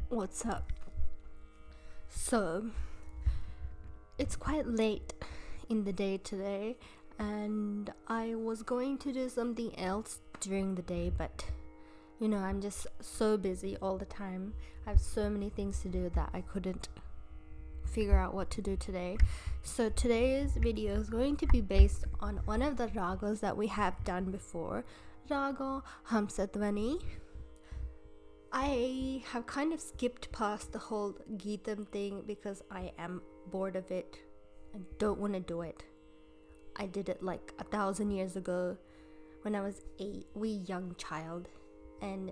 What's up? So, it's quite late in the day today, and I was going to do something else during the day, but I'm just so busy all the time. I have so many things to do that I couldn't figure out what to do today. So, today's video is going to be based on one of the ragas that we have done before, Raga Hamsadhwani. I have kind of skipped past the whole Geetam thing because I am bored of it. I don't want to do it. I did it like 1,000 years ago when I was a wee young child, and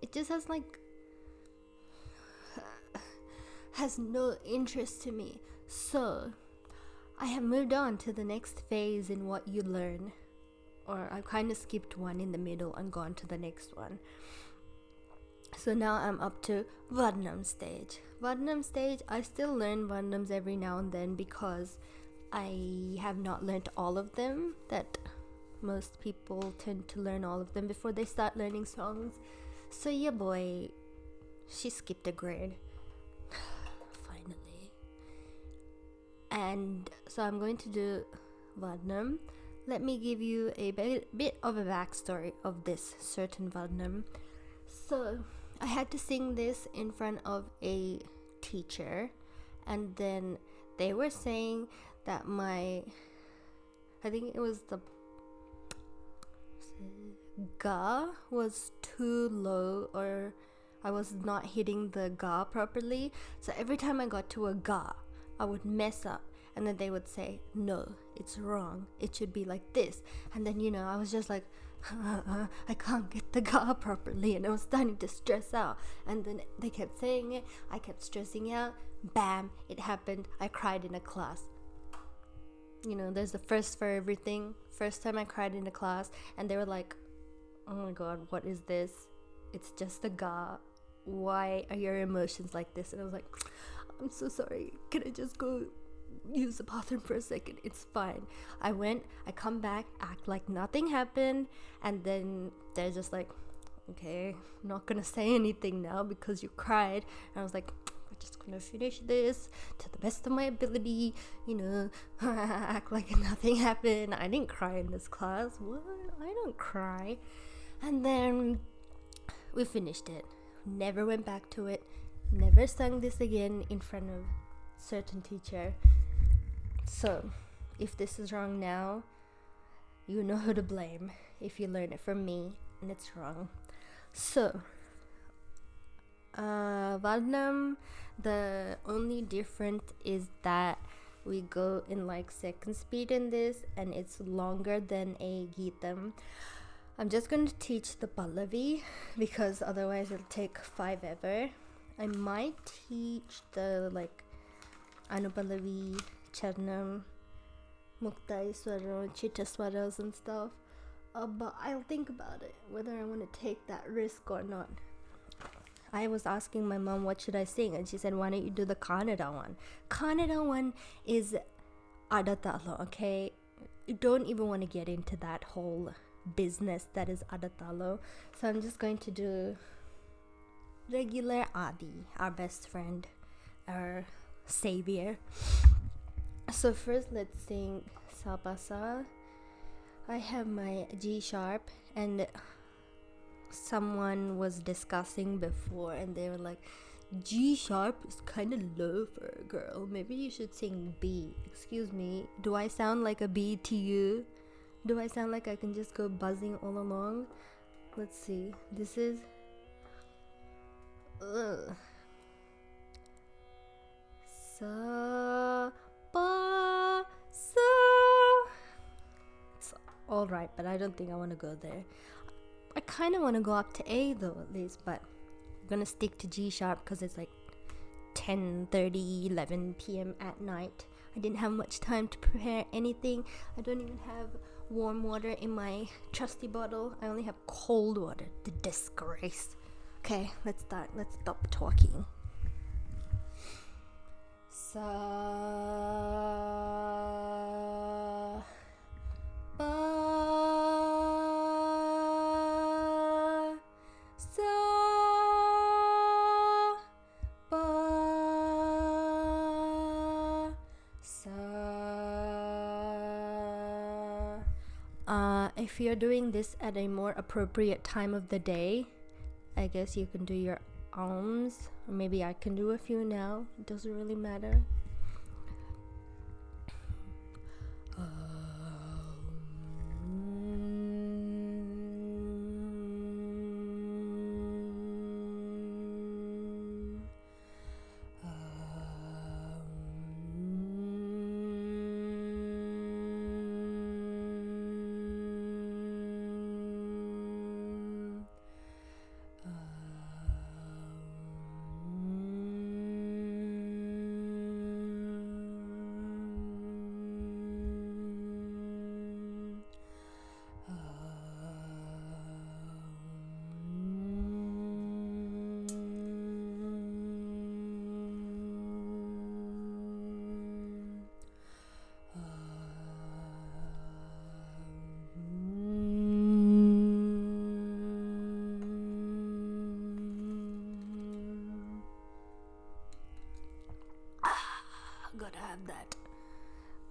it just has no interest to me. So I have moved on to the next phase in what you learn, or I've kind of skipped one in the middle and gone to the next one. So now I'm up to Varnam stage. Varnam stage, I still learn Varnams every now and then because I have not learned all of them. That most people tend to learn all of them before they start learning songs. So yeah, boy, she skipped a grade. Finally. And so I'm going to do Varnam. Let me give you a bit of a backstory of this certain Varnam. So I had to sing this in front of a teacher, and then they were saying that I think it was the ga was too low, or I was not hitting the ga properly. So every time I got to a ga, I would mess up, and then they would say, no, it's wrong, it should be like this. And then I was just like, I can't get the ga properly, and I was starting to stress out. And then they kept saying it, I kept stressing out. Bam, it happened. I cried in a class. There's the first for everything. First time I cried in a class, and they were like, oh my god, what is this? It's just a ga. Why are your emotions like this? And I was like, I'm so sorry, can I just go use the bathroom for a second? It's fine. I went, I come back, act like nothing happened, and then they're just like, okay, I'm not gonna say anything now because you cried. And I was like, I'm just gonna finish this to the best of my ability, act like nothing happened. I didn't cry in this class. What? I don't cry. And then we finished it. Never went back to it. Never sung this again in front of certain teacher. So, if this is wrong now, you know who to blame if you learn it from me and it's wrong. So, Varnam, the only difference is that we go in like second speed in this, and it's longer than a Geetam. I'm just going to teach the Pallavi because otherwise it'll take 5 ever. I might teach the Anupallavi, Charnam, Muktai Swaram, Chitta Swaras and stuff. But I'll think about it, whether I want to take that risk or not. I was asking my mom what should I sing, and she said, why don't you do the Kannada one? Kannada one is Adatalo, okay? You don't even want to get into that whole business that is Adatalo. So I'm just going to do regular Adi, our best friend, our savior. So first let's sing Sapasa. I have my G sharp, and someone was discussing before, and they were like, G sharp is kind of low for a girl, maybe you should sing B. Excuse me, do I sound like a B to you? Do I sound like I can just go buzzing all along? Let's see, this is Sa pa sa. It's alright, but I don't think I want to go there. I kind of want to go up to A though, at least, but I'm gonna stick to G sharp because it's like 10:30, 11 p.m. at night. I didn't have much time to prepare anything. I don't even have warm water in my trusty bottle. I only have cold water. The disgrace. Okay, let's start. Let's stop talking. Sa pa sa if you're doing this at a more appropriate time of the day, I guess you can do your arms, or maybe I can do a few now. It doesn't really matter. Gotta have that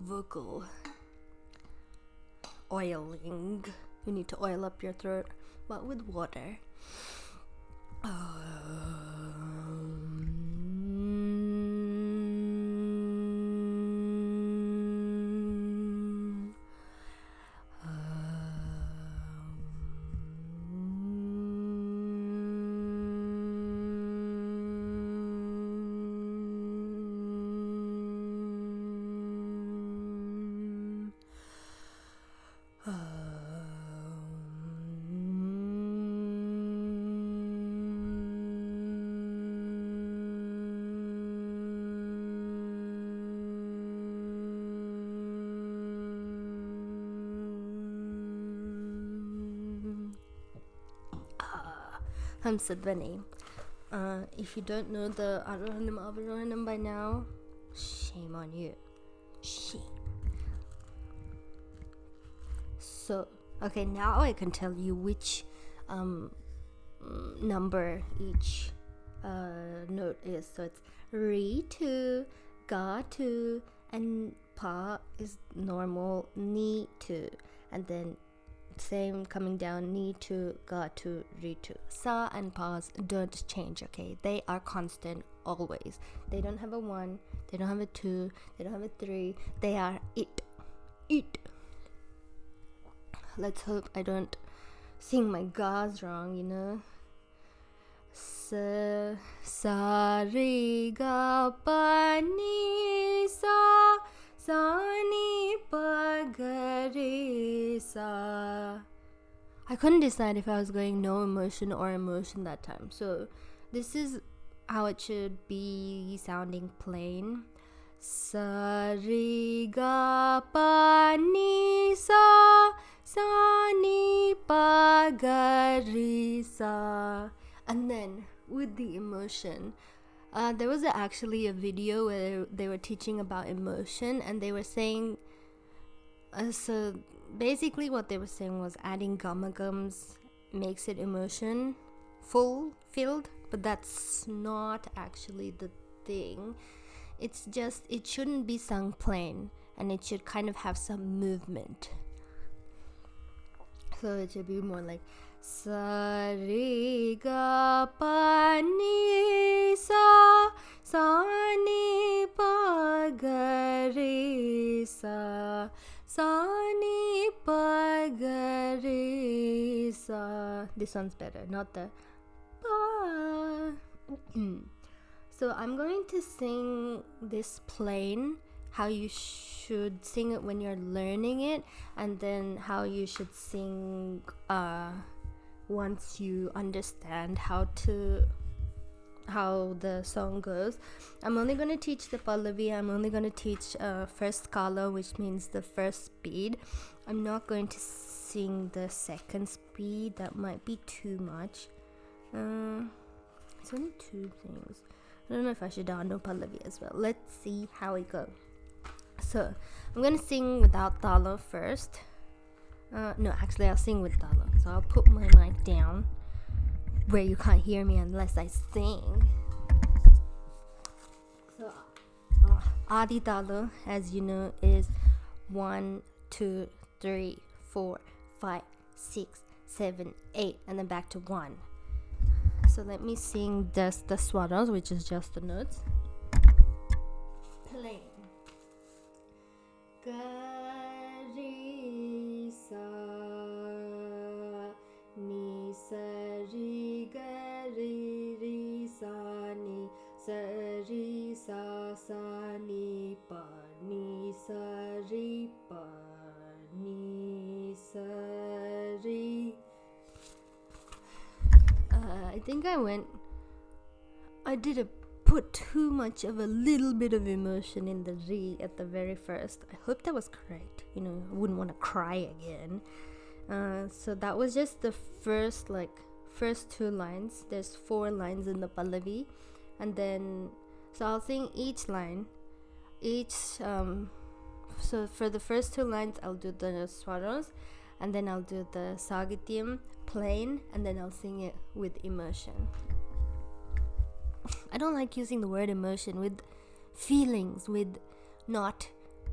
vocal oiling. You need to oil up your throat, but with water. Hamsadhwani. If you don't know the Avarohanam by now, shame on you. Shame. So, okay, now I can tell you which number each note is. So it's Re 2, Ga 2, and Pa is normal, Ni 2, and then same coming down, Ni 2, Ga 2, Re 2. Sa and Pa's don't change, okay? They are constant always. They don't have a 1, they don't have a 2, they don't have a 3. They are it. Let's hope I don't sing my Ga's wrong, you know? Sa re ga pa ni sa ni pa ga re sa. I couldn't decide if I was going no emotion or emotion that time. So this is how it should be sounding plain. Sa re ga pa ni sa ni pa ga re sa. And then with the emotion, there was actually a video where they were teaching about emotion, and they were saying, so basically what they were saying was adding gamagams makes it emotion filled, but that's not actually the thing. It's just, it shouldn't be sung plain, and it should kind of have some movement. So it should be more like sa re ga pa ni sa ni pa ga re sa ni pa ga re sa. This one's better, not the pa. So I'm going to sing this plain, how you should sing it when you're learning it, and then how you should sing once you understand how the song goes. I'm only going to teach the pallavi. I'm only going to teach first kala, which means the first speed. I'm not going to sing the second speed. That might be too much. It's only two things. I don't know if I should no pallavi as well. Let's see how it goes. So I'm going to sing without tala first. No, actually I'll sing with tala. So I'll put my mic down where you can't hear me unless I sing. So Adi tala, as you know, is 1, 2, 3, 4, 5, 6, 7, 8, and then back to 1. So let me sing just the swaras, which is just the notes. Plain. Ga ri sa ni sa ri ga ri sa ni sa ri sa ni pa ni sa ri pa ni sa ri. I think I did put too much of a little bit of emotion in the re at the very first. I hope that was correct. I wouldn't want to cry again. So that was just the first 2 lines. There's 4 lines in the pallavi, and then so I'll sing each line. So for the first 2 lines I'll do the swaras, and then I'll do the sagityam plain, and then I'll sing it with emotion. I don't like using the word emotion with feelings, with not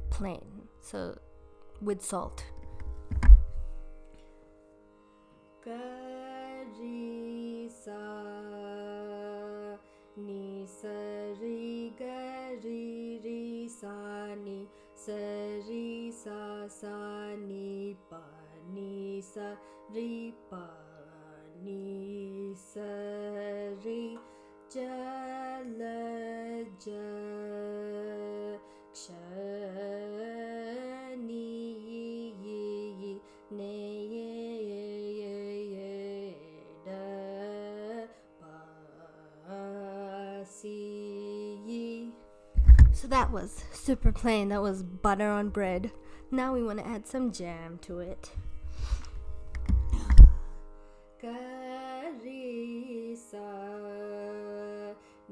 plain. So with salt. Ga ri sa ni sa ri ga ri sa ni sa ri sa ni pa ni sa ri pa ni sa ri. Jalajaksha ni ne da ba si. So that was super plain. That was butter on bread. Now we want to add some jam to it. Ga ri sa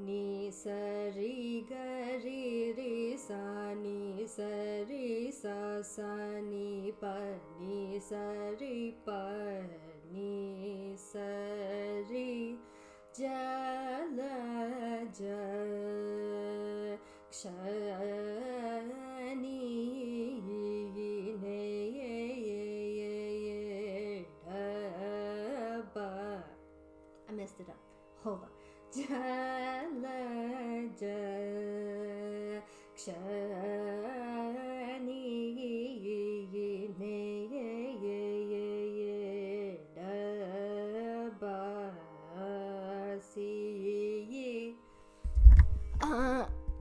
ni sa ri ga ri sa ni sa ri sa ni pa ni sa ri pa ni sa ri. Jalajaksha ni ne da ba. I messed it up. Hold on. Jalajaksha ni ne da ba si.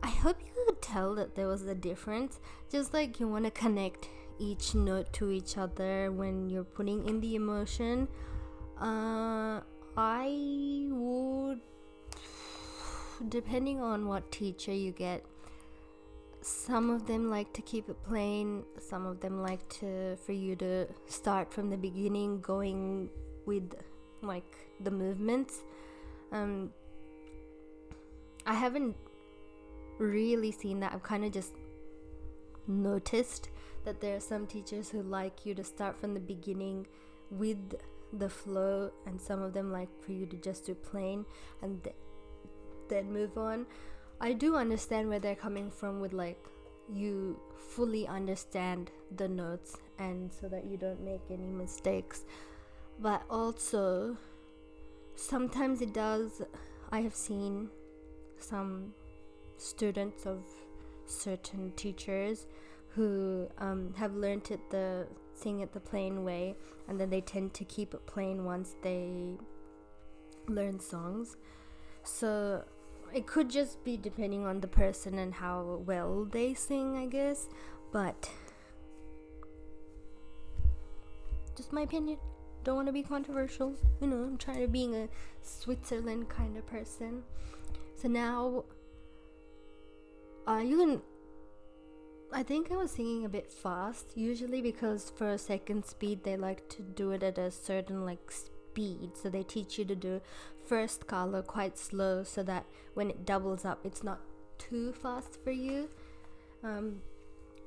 I hope you could tell that there was a difference. Just like you want to connect each note to each other when you're putting in the emotion. I would, depending on what teacher you get, some of them like to keep it plain, some of them like for you to start from the beginning, going with like the movements. I haven't really seen that. I've kind of just noticed that there are some teachers who like you to start from the beginning with the flow, and some of them like for you to just do plain and then move on. I do understand where they're coming from with like you fully understand the notes and so that you don't make any mistakes, but also sometimes it does. I have seen some students of certain teachers who have learnt sing it the plain way, and then they tend to keep it plain once they learn songs. So it could just be depending on the person and how well they sing, I guess, but just my opinion. Don't want to be controversial, I'm trying to being a Switzerland kind of person. So now I think I was singing a bit fast usually, because for second speed they like to do it at a certain like speed, so they teach you to do first kala quite slow so that when it doubles up it's not too fast for you.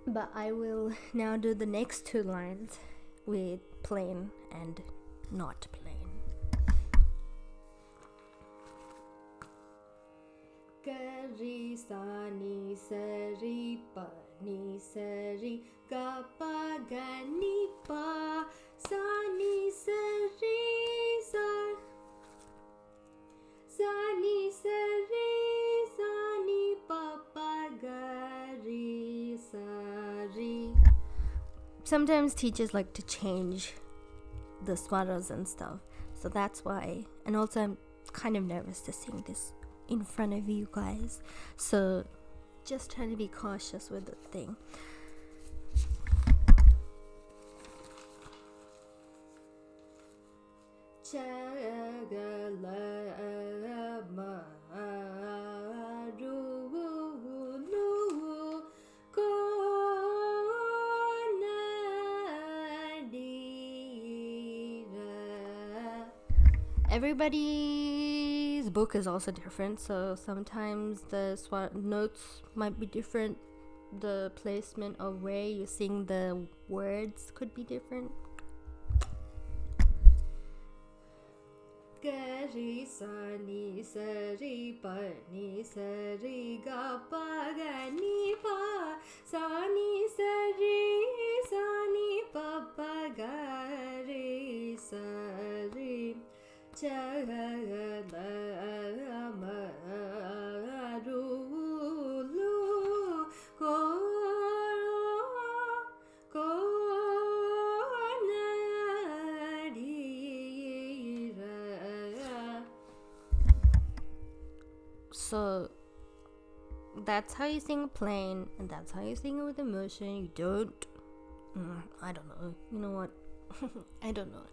But I will now do the next 2 lines with plain and not plain. Ga ri sa ni sa ri pa ni sa ri ga pa ga ni pa sa ni sa re sa, sa ni sa re sa ni pa pa ga re sa re. Sometimes teachers like to change the swaras and stuff, so that's why. And also I'm kind of nervous to sing this in front of you guys, so just trying to be cautious with the thing. Everybody's book is also different, so sometimes the notes might be different. The placement of where you sing the words could be different. Ga ri sa ni sa ri pa ni sa ri ga pa ga ni pa sa ni sa ri pa pa ga ri sa ri cha ga la ma ru lu ko na di ra. So that's how you sing plain, and that's how you sing it with emotion. You don't I don't know, you know what? I don't know.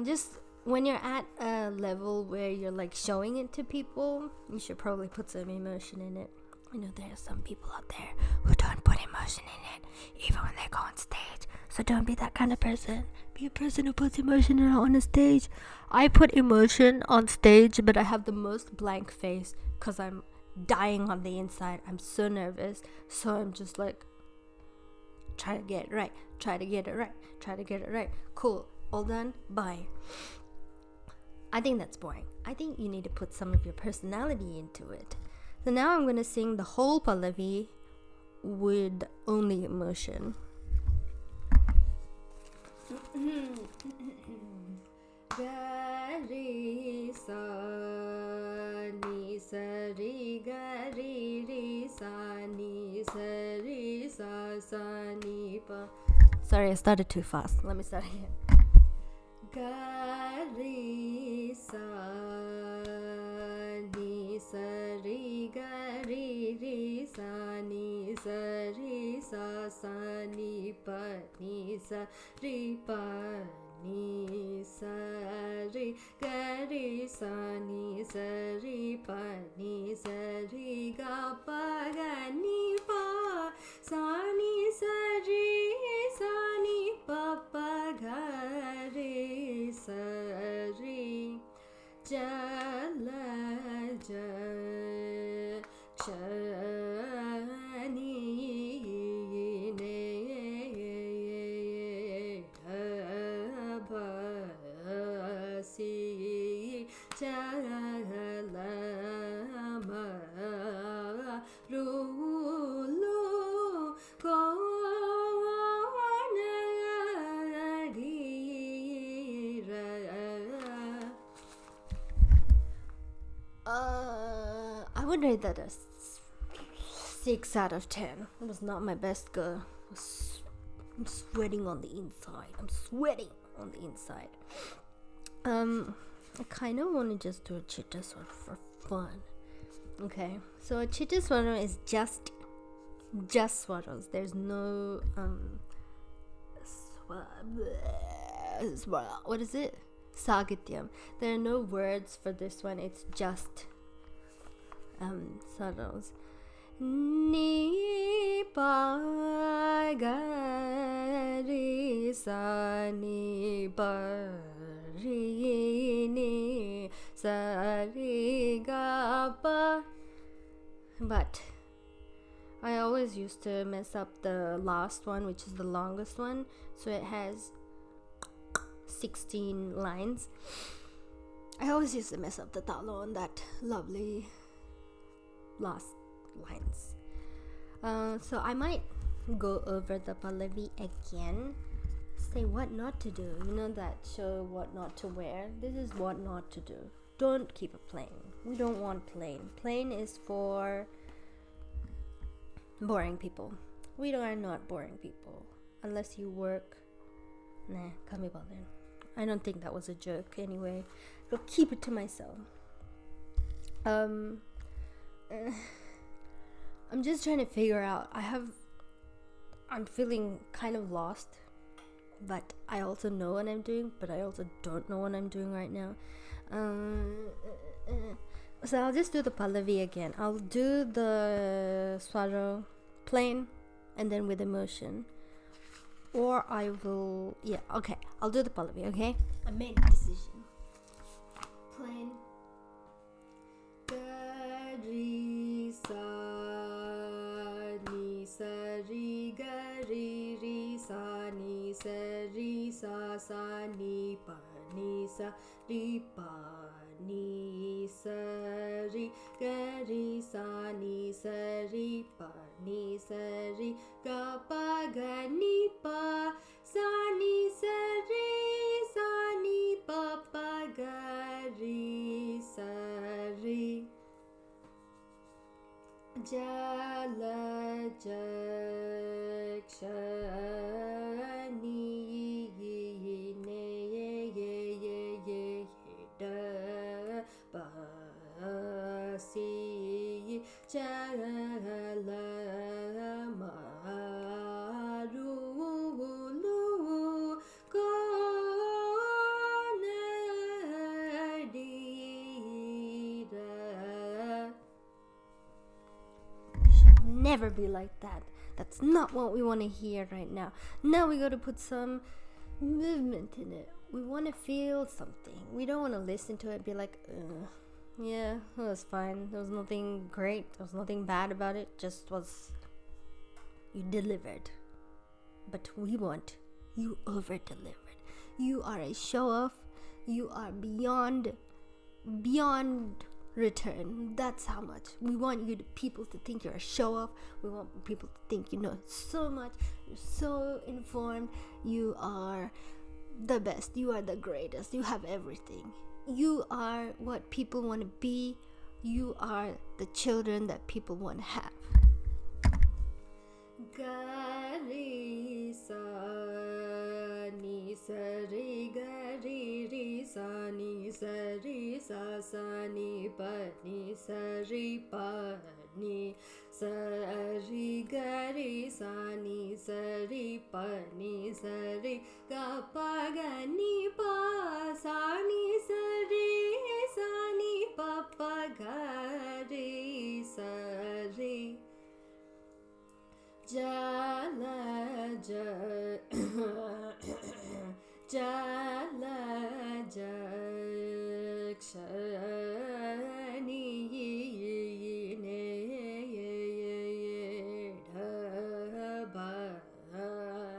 Just when you're at a level where you're like showing it to people, you should probably put some emotion in it. I know there are some people out there who don't put emotion in it, even when they go on stage. So don't be that kind of person. Be a person who puts emotion in on a stage. I put emotion on stage, but I have the most blank face because I'm dying on the inside. I'm so nervous. So I'm just like, try to get it right. Try to get it right. Try to get it right. Cool. All done. Bye. I think that's boring. I think you need to put some of your personality into it. So now I'm going to sing the whole Pallavi with only emotion. Ga ri sa ni sa ri ga ri sa ni sa ri sa ni pa. Sorry, I started too fast. Let me start again. Ga ri sa ni sa ri ga ri sa ni sa ri sa ni pa ni sa ri pa ni sa ri ga ri sa ni sa ri pa ni sa ri ga pa ga ni pa sa ni sa ni pa pa ga ri sa ri Jalajaksha ni ne abhasi Jalama rulu ko I would rate that a 6 out of 10. It was not my best go. I'm sweating on the inside. I kind of want to just do a chitta swara for fun. Okay, so a chitta swara is just swaras. There's no what is it? Sagityam. There are no words for this one. It's just swaras. Ni pa ga ri sa ni pa ri ni sa ri ga pa. But I always used to mess up the last one, which is the longest one. So it has 16 lines. I always used to mess up the talo on that lovely last lines. So I might go over the Pallavi again say what not to do. You know that show What Not to Wear? This is what not to do. Don't keep it plain. We don't want plain. Plain is for boring people. We are not boring people. Unless you work. Nah, can't be bothered. I don't think that was a joke anyway. I'll keep it to myself. I'm just trying to figure out. I'm feeling kind of lost, but I also know what I'm doing, but I also don't know what I'm doing right now. So I'll just do the Pallavi again. I'll do the Swaro plain and then with emotion. Or I will, okay. I'll do the Pallavi, okay? I made a decision. Plain. Gari sa ni sa ri gari ri sa ni sa ri sa sa ni pa ni sa ri pa ni sa ri gari sa ni sa ri pa ni sa ri ga pa ga ni pa sa ni sa ni pa pa ga ri sa ri. Jalajaksha ni ne ye da ba si jala maru lu ko na di da. Never be like that. That's not what we want to hear right now. Now we got to put some movement in it. We want to feel something. We don't want to listen to it and be like, yeah, it was fine. There was nothing great. There was nothing bad about it. Just was, you delivered. But we want you over-delivered. You are a show-off. You are beyond return. That's how much we want you to people to think you're a show off. We want people to think you know so much, you're so informed, you are the best, you are the greatest, you have everything, you are what people want to be, you are the children that people want to have. Gari sa ni sa ri gari ri sa ni sa ni pa ni sa ri gari sa ni pa ni sa ri ga pa ga ni pa sa ni pa pa ga ri sa ri. Jalajaksha ni ne da ba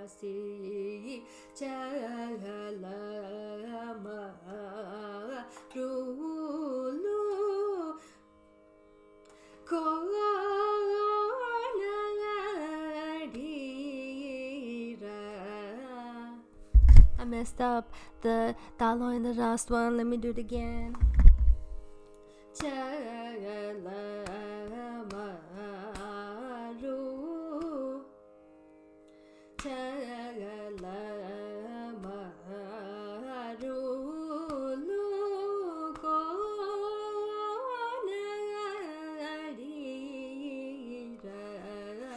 si jala maru lu ko. I messed up the dalo in the last one. Let me do it again. Jala maru, jala maru lu ko na di ra.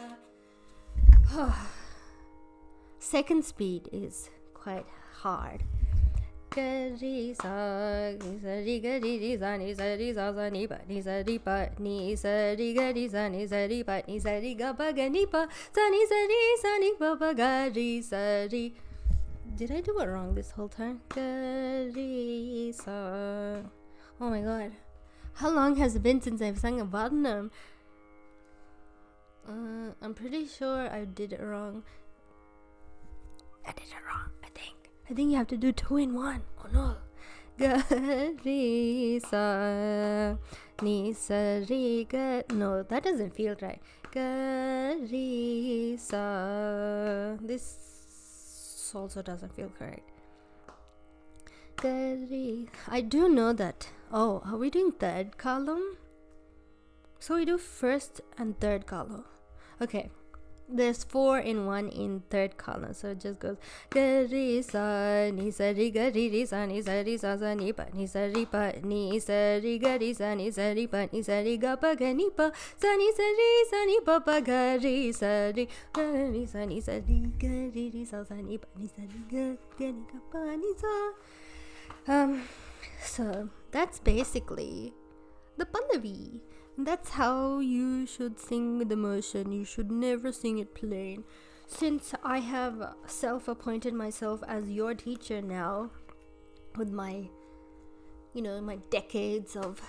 Second speed is quite hard. Gari sa ri gari sa ni sa ni pa ni sa ri pa ni sa ri gari sa ni pa ni sa ri ga pa ga ni pa sa ni pa pa ga ri sa ri. Did I do it wrong this whole time? Gari sa. Oh my god. How long has it been since I've sung a Varnam? I'm pretty sure I did it wrong. I did it wrong, I think you have to do 2 in 1. Oh no. Gari sa ni sa ri ga. No, that doesn't feel right. Gari sa. This also doesn't feel correct. I do know that. Oh, are we doing third column? So we do first and third column. Okay. There's 4 in 1 in third column, so it just goes gari sa ni sa ri sa ni sa ri sa sa ni pa ni sa ri pa ni sa ri gari sa ni sa ri pa ni sa ri ga pa ga ni pa sa ni pa pa ga ri sa ni sa ri ga ri sa sa ni pa ni sa ri ga ni ga pa ni sa. So that's basically the Pallavi. That's how you should sing with emotion. You should never sing it plain. Since I have self-appointed myself as your teacher now, with my, my decades of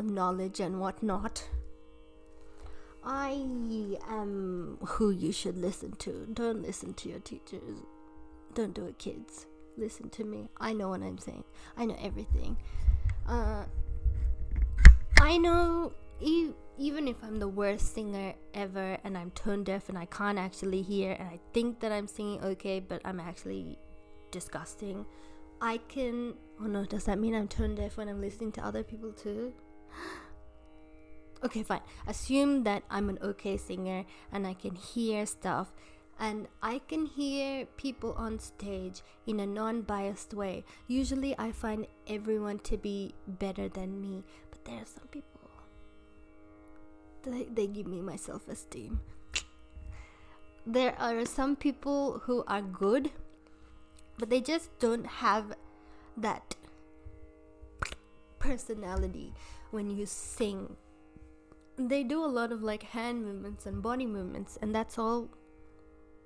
knowledge and whatnot, I am who you should listen to. Don't listen to your teachers. Don't do it, kids. Listen to me. I know what I'm saying. I know everything. I know even if I'm the worst singer ever and I'm tone deaf and I can't actually hear and I think that I'm singing okay but I'm actually disgusting, I can... Oh no, does that mean I'm tone deaf when I'm listening to other people too? Okay, fine. Assume that I'm an okay singer and I can hear stuff and I can hear people on stage in a non-biased way. Usually I find everyone to be better than me, but there are some people, they give me my self-esteem. There are some people who are good, but they just don't have that personality when you sing. They do a lot of hand movements and body movements, and that's all.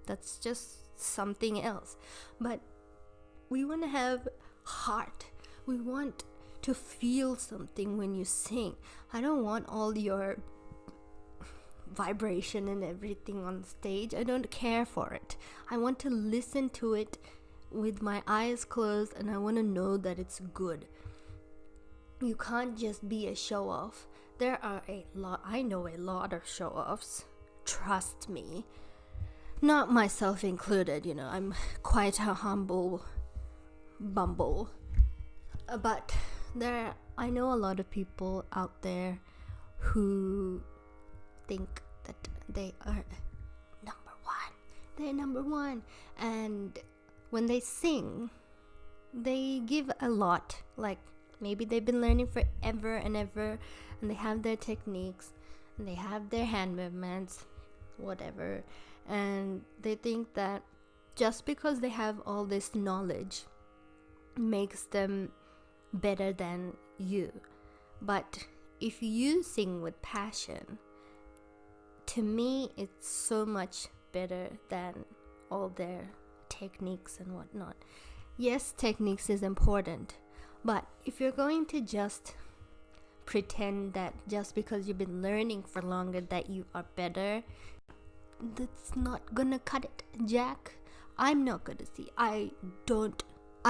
That's just something else. But we want to have heart. We want to feel something when you sing. I don't want all your vibration and everything on stage. I don't care for it. I want to listen to it with my eyes closed and I want to know that it's good. You can't just be a show off. There are I know a lot of show offs. Trust me. Not myself included, I'm quite a humble bumble. But I know a lot of people out there who think that they are number one. They're number one. And when they sing, they give a lot. Maybe they've been learning forever and ever, and they have their techniques, and they have their hand movements, whatever. And they think that just because they have all this knowledge makes them better than you. But if you sing with passion, to me it's so much better than all their techniques and whatnot. Yes, techniques is important, but if you're going to just pretend that just because you've been learning for longer that you are better, that's not gonna cut it, Jack. I'm not gonna see. I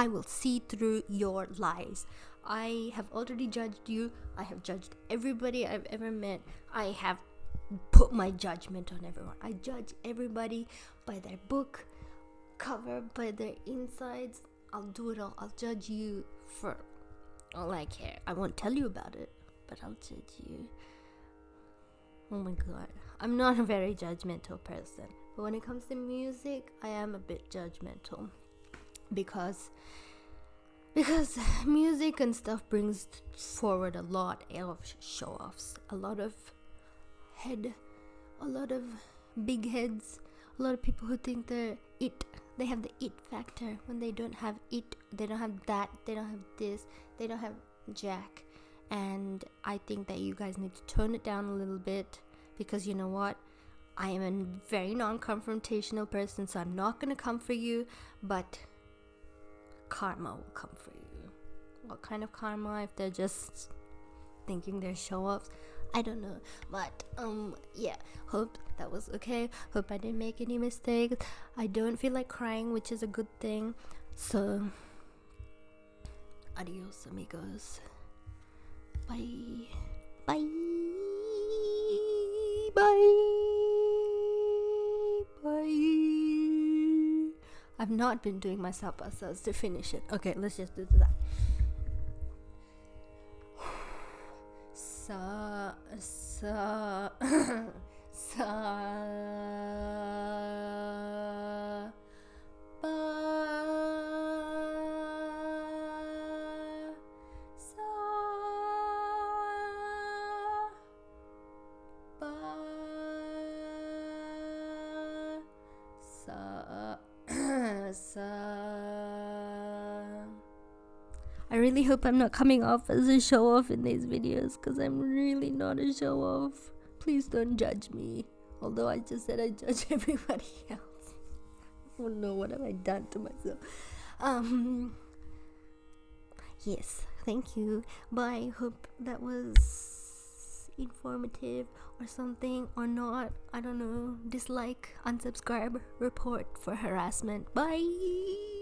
will see through your lies. I have already judged you. I have judged everybody I've ever met. I have put my judgment on everyone. I judge everybody by their book cover, by their insides. I'll do it all. I'll judge you for all I care. I won't tell you about it, but I'll judge you. Oh my god. I'm not a very judgmental person, but when it comes to music, I am a bit judgmental because music and stuff brings forward a lot of show-offs, a lot of big heads, a lot of people who think they're it. They have the it factor when they don't have it. They don't have that. They don't have this. They don't have jack. And I think that you guys need to tone it down a little bit. Because you know what? I am a very non-confrontational person, so I'm not going to come for you, but karma will come for you. What kind of karma? If they're just thinking they're show-offs? I don't know. But, yeah. Hope that was okay. Hope I didn't make any mistakes. I don't feel like crying, which is a good thing. So, adios, amigos. Bye. Bye. Bye. Bye. I've not been doing my sapasas to finish it. Okay, let's just do that. Sa sa sa ba sa ba sa sa. I really hope I'm not coming off as a show off in these videos, because I'm really not a show off. Please don't judge me. Although I just said I judge everybody else. Oh no, what have I done to myself? Yes, thank you. Bye. Hope that was informative or something, or not. I don't know. Dislike, unsubscribe, report for harassment. Bye.